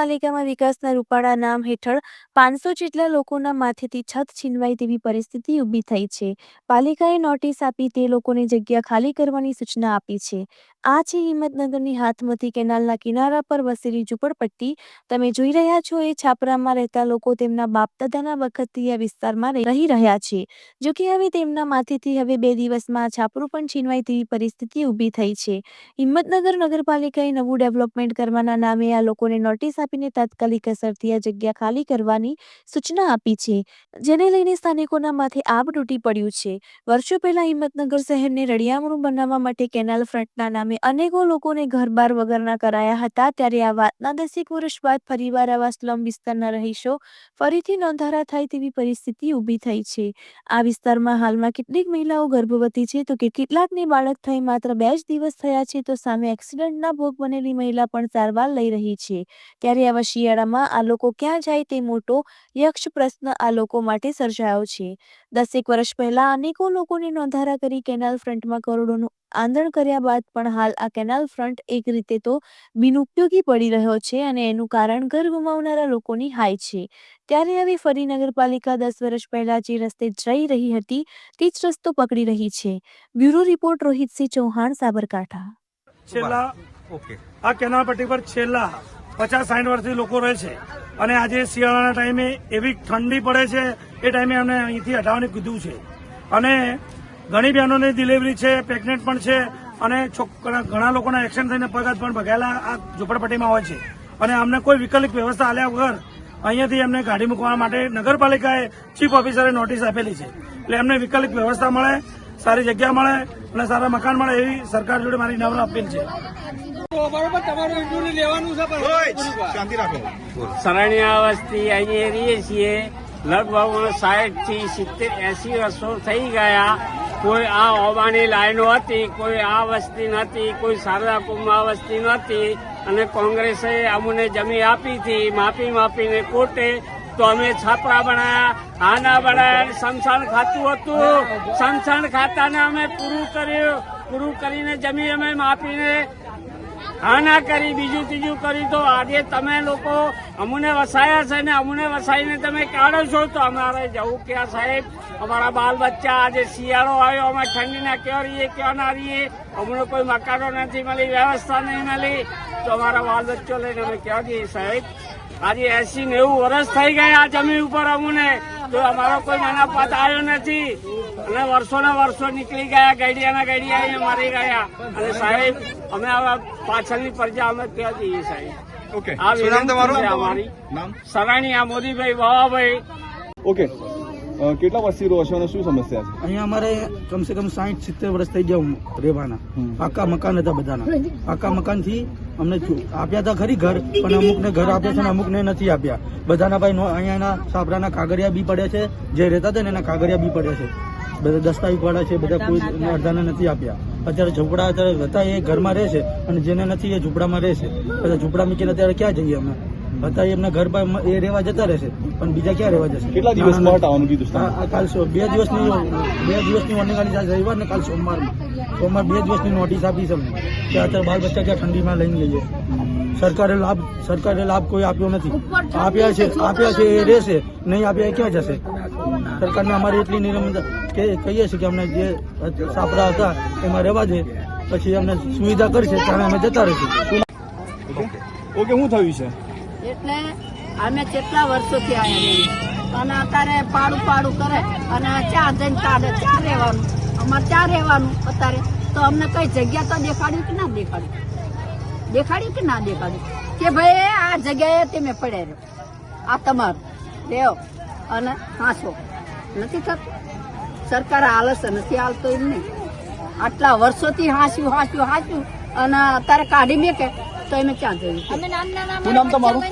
નગરપાલિકામાં વિકાસના રૂપાળા નામ હેઠળ 500 જેટલા લોકોના માથેથી છત છીનવાય તેવી પરિસ્થિતિ ઊભી થઈ છે. પાલિકાએ નોટિસ આપી તે લોકોને જગ્યા ખાલી કરવાની સૂચના આપી છે. આ છે હિંમતનગરની હાથમતી કેનાલના કિનારા પર વસેલી ઝૂંપડપટ્ટી. તમે જોઈ રહ્યા છો એ છાપરામાં રહેતા લોકો તેમના બાપદાદાના વખતથી આ વિસ્તારમાં રહી રહ્યા છે. જોકે હવે તેમના માથેથી હવે 2 દિવસમાં આ છાપરું પણ છીનવાય તેવી પરિસ્થિતિ ઊભી થઈ છે. હિંમતનગર નગરપાલિકાએ નવું ડેવલપમેન્ટ કરવાના નામે આ લોકોને નોટિસ આપીને તાત્કાલિક અસરથી આ જગ્યા ખાલી કરવાની સૂચના આપી છે, જેને લઈને સ્થાનિકોના માથે આબ તૂટી પડ્યું છે. વર્ષો પહેલા હિંમતનગર શહેરને રળિયામણું બનાવવા માટે કેનાલ ફ્રન્ટના નામે અનેકો લોકોને ઘરબાર વગરના કરાયા હતા. ત્યારે આ વાતના 10 વર્ષ બાદ ફરીવાર આવા સ્લમ વિસ્તારના રહીશો ફરીથી નોંધારા થાય તેવી પરિસ્થિતિ ઊભી થઈ છે. આ વિસ્તારમાં હાલમાં કેટલીક મહિલાઓ ગર્ભવતી છે તો કેટલાકને બાળક થઈ માત્ર 2 જ દિવસ થયા છે, તો સામે એક્સિડન્ટના ભોગ બનેલી મહિલા પણ સારવાર લઈ રહી છે. ત્યારે આવા શિયાળામાં આ લોકો ક્યાં જાય તે મોટો યક્ષ પ્રશ્ન આ લોકો માટે સર્જાયો છે. 10 વર્ષ પહેલા અનેકો લોકોને નોંધારા કરી કેનાલ ફ્રન્ટમાં કરોડોનું આંદણ કર્યા બાદ પણ હાલ આ કેનાલ ફ્રન્ટ એક રીતે તો બિનઉપયોગી પડી રહ્યો છે અને એનું કારણ ઘર ગુમાવનારા લોકોની હાય છે. ત્યારે હવે ફરી નગરપાલિકા 10 વર્ષ પહેલા જે રસ્તે જઈ રહી હતી તે જ રસ્તો પકડી રહી છે. Bureau report Rohitsinh Chauhan, Sabarkantha. આ કેનાલ પટ્ટી પર છેલ્લા 50-60 વર્ષથી લોકો રહે છે અને આજે શિયાળાના ટાઈમે એવી ઠંડી પડે છે એ ટાઈમે અમને અહીંથી હટાવવાનું કીધું છે. અને ઘણી બહેનોની ડિલિવરી છે, પ્રેગ્નેન્ટ પણ છે અને ઘણા લોકોના એક્સિડન્ટ થઈને પગ પણ ભગાયેલા આ ઝૂંપડપટ્ટીમાં હોય છે. અને અમને કોઈ વિકલ્પ વ્યવસ્થા આલ્યા વગર અહીંયાથી એમને ગાડી મૂકવા માટે નગરપાલિકાએ ચીફ ઓફિસરે નોટિસ આપેલી છે. એટલે એમને વિકલ્પ વ્યવસ્થા મળે, સારી જગ્યા મળે અને સારા મકાન મળે એવી સરકાર જોડે મારી નમ્ર અપીલ છે. સરણિયા વસ્તી અહીંયા રહીએ છીએ. લગભગ 60 થી 70-80 વર્ષો થઈ ગયા. કોઈ આ ઓબાની લાઈનો હતી, કોઈ આ વસ્તી નહોતી, કોઈ શારદા કુંભમાં વસ્તી નહોતી અને કોંગ્રેસે અમને જમીન આપી હતી. માપીને કોર્ટે તો અમે છાપરા બનાયા, આના બનાયા. સ્મશાન ખાતું હતું, સ્મશાન ખાતાને અમે પૂરું કરીને જમીન અમે માપીને ના કરી, બીજું ત્રીજું કરી. તો આજે તમે લોકો અમને વસાયા છે ને અમને વસાઈને તમે કાઢો છો તો અમારે જવું ક્યાં સાહેબ? અમારા બાલ બચ્ચા આજે શિયાળો આવ્યો, અમે ઠંડીના ક્યાં રહીએ ક્યાં ના રહીએ? અમને કોઈ મકાનો નથી મળી, વ્યવસ્થા નહીં મળી, તો અમારા બાલ બચ્ચો લઈને અમે ક્યાં જઈએ સાહેબ? આજે 80-90 વર્ષ થઈ ગયા આ જમીન ઉપર અમને, તો અમારો કોઈ મનાપાત આવ્યો નથી અને વર્ષોના વર્ષો નીકળી ગયા, ગઈડિયાના ગઈડિયા અહીંયા મરી ગયા. અને સાહેબ અમે આવા પાછળની પ્રજા અમે ક્યાં જઈએ સાહેબ? ઓકે, આ વિનંતી છે અમારી. સરાણીયા મોદીભાઈ, વાવાભાઈ. ઓકે, કેટલા વર્ષથી રહો છો અને શું સમસ્યા છે અહીંયા? અમારે કમસે કમ 60-70 વર્ષ થઈ ગયા રહેવાના. પાકા મકાન હતા બધાના. પાકા મકાન થી અમને આપ્યા હતા ખરી ઘર, પણ અમુકને ઘર આપ્યા છે ને અમુકને નથી આપ્યા. બધાના ભાઈ અહીંયાના સાપરાના કાગળિયા બી પડ્યા છે, જે રહેતા હતા ને એના કાગળિયા બી પડ્યા છે, બધા દસ્તાવેજ પડ્યા છે, બધા કોઈ અડધાને નથી આપ્યા. અત્યારે ઝૂંપડા અત્યારે હતા એ ઘરમાં રહે છે અને જેને નથી એ ઝૂંપડામાં રહે છે. બધા ઝૂંપડા મૂકીને અત્યારે ક્યાં જઈએ અમે? હતા એમના ઘર પર એ રહેવા જતા રહેશે, પણ બીજા ક્યાં રહેવા જશે? કેટલા દિવસ આવવાનું કીધું? કાલ 2 દિવસની વોર્નિંગ આલી, રવિવાર ને કાલ સોમવાર 2 દિવસની નોટિસ આપી છે અમને કે અત્યારે બાલ બચ્ચા ક્યાં ઠંડીમાં લઈને જઈએ. સરકારે લાભ કોઈ આપ્યો નથી. આપ્યા છે એ રહેશે, નહીં આપ્યા એ ક્યાં જશે? સરકારને અમારી એટલી નિરમતા કે કહીએ છીએ કે અમને જે સાપરા હતા એમાં રહેવા દે, પછી અમને સુવિધા કરશે ત્યારે અમે જતા રહીશું. ઓકે, શું થયું છે? એટલે અમે કેટલા વર્ષોથી આવ્યા અને અત્યારે પાડું કરે અને ચા જઈને કાઢે. ચા રહેવાનું, અમારે ચા રહેવાનું અત્યારે. તો અમને કઈ જગ્યા તો દેખાડ્યું કે ના દેખાડ્યું કે ના દેખાડ્યું કે ભાઈ આ જગ્યાએ તમે પડ્યા રહ્યો, આ તમારું લેવો અને હાંસો. નથી થતું. સરકાર હાલશે, નથી હાલતો એમ નહીં. આટલા વર્ષોથી હાંસ્યું અને અત્યારે કાઢી મેકે તો એમે ક્યાં જઈએ? શું નામ તમારું?